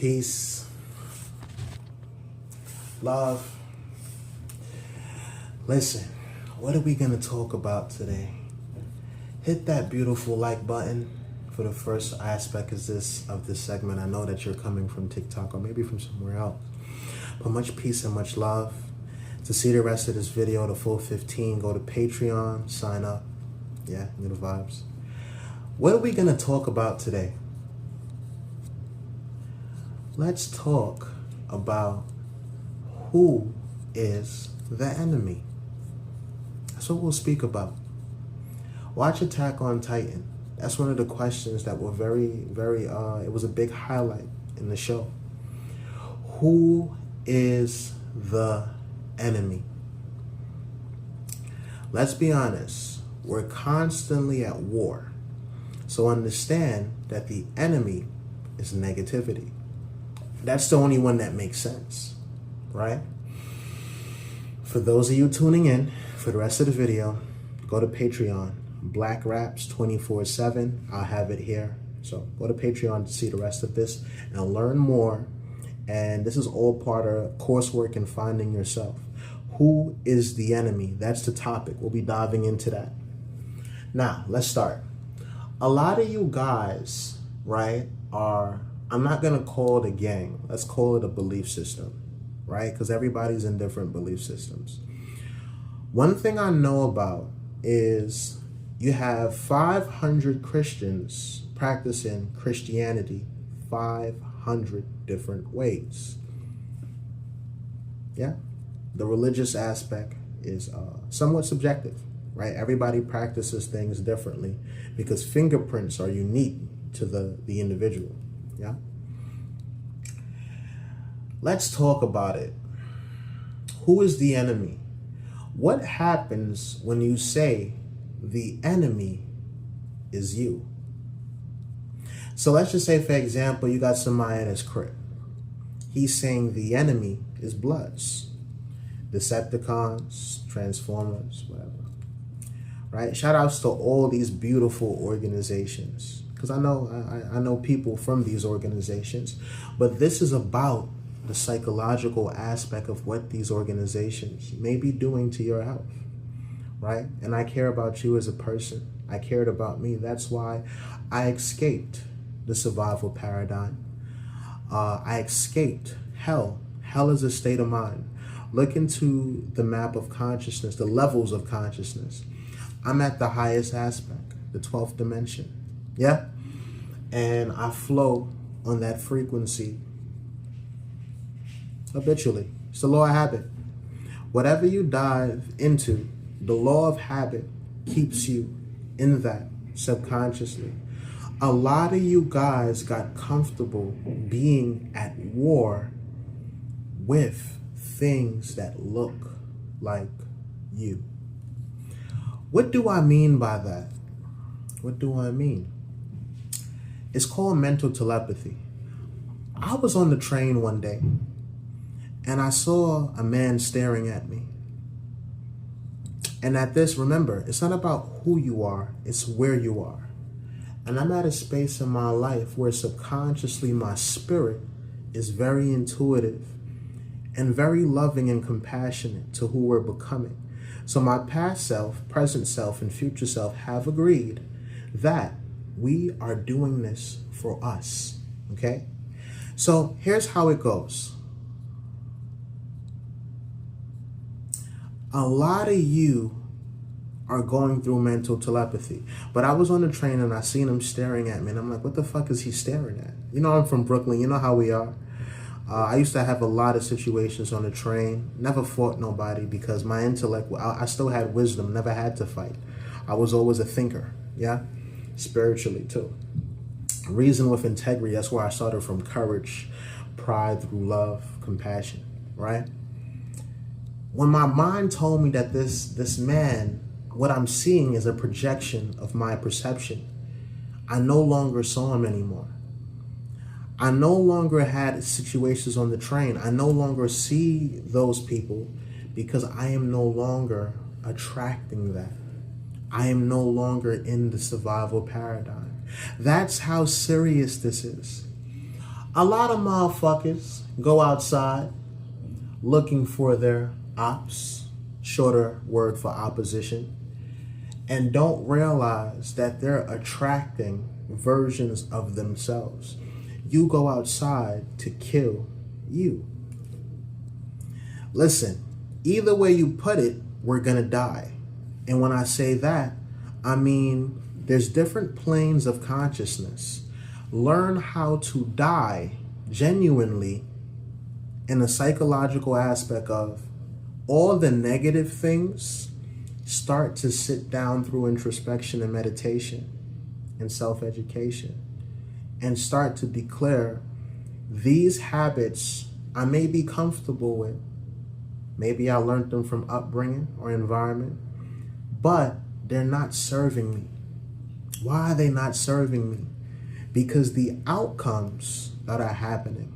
Peace, love. Listen, what are we going to talk about today? Hit that beautiful like button for the first aspect of this segment. I know that you're coming from TikTok or maybe from somewhere else. But much peace and much love. To see the rest of this video, the full 15, go to Patreon, sign up. Yeah, you know the vibes. What are we going to talk about today? Let's talk about who is the enemy. That's what we'll speak about. Watch Attack on Titan. That's one of the questions that were it was a big highlight in the show. Who is the enemy? Let's be honest. We're constantly at war. So understand that the enemy is negativity. That's the only one that makes sense, right? For those of you tuning in, for the rest of the video, go to Patreon, Black Raps 24/7. I'll have it here. So go to Patreon to see the rest of this and learn more. And this is all part of coursework in finding yourself. Who is the enemy? That's the topic. We'll be diving into that. Now, let's start. A lot of you guys, right, I'm not going to call it a gang. Let's call it a belief system, right? Because everybody's in different belief systems. One thing I know about is you have 500 Christians practicing Christianity 500 different ways. Yeah? The religious aspect is somewhat subjective, right? Everybody practices things differently because fingerprints are unique to the individual. Yeah. Let's talk about it. Who is the enemy? What happens when you say the enemy is you? So let's just say, for example, you got somebody that's crip. He's saying the enemy is Bloods, Decepticons, Transformers, whatever. Right? Shout outs to all these beautiful organizations. Because I know people from these organizations, but this is about the psychological aspect of what these organizations may be doing to your health, right? And I care about you as a person. I cared about me. That's why I escaped the survival paradigm. I escaped hell. Hell is a state of mind. Look into the map of consciousness, the levels of consciousness. I'm at the highest aspect, the 12th dimension. Yeah? And I flow on that frequency habitually. It's the law of habit. Whatever you dive into, the law of habit keeps you in that subconsciously. A lot of you guys got comfortable being at war with things that look like you. What do I mean by that? What do I mean? It's called mental telepathy. I was on the train one day and I saw a man staring at me. And at this, remember, it's not about who you are, it's where you are. And I'm at a space in my life where subconsciously my spirit is very intuitive and very loving and compassionate to who we're becoming. So my past self, present self, and future self have agreed that we are doing this for us, okay? So here's how it goes. A lot of you are going through mental telepathy. But I was on the train and I seen him staring at me and I'm like, what the fuck is he staring at? You know, I'm from Brooklyn. You know how we are. I used to have a lot of situations on the train. Never fought nobody because my intellect, I still had wisdom, never had to fight. I was always a thinker, yeah? Spiritually too. Reason with integrity, that's where I started from. Courage, pride through love, compassion, right? When my mind told me that this man, what I'm seeing is a projection of my perception, I no longer saw him anymore. I no longer had situations on the train. I no longer see those people because I am no longer attracting that. I am no longer in the survival paradigm. That's how serious this is. A lot of motherfuckers go outside looking for their ops, shorter word for opposition, and don't realize that they're attracting versions of themselves. You go outside to kill you. Listen, either way you put it, we're gonna die. And when I say that, I mean there's different planes of consciousness. Learn how to die genuinely in a psychological aspect of all the negative things. Start to sit down through introspection and meditation and self-education and start to declare these habits I may be comfortable with. Maybe I learned them from upbringing or environment, but they're not serving me. Why are they not serving me? Because the outcomes that are happening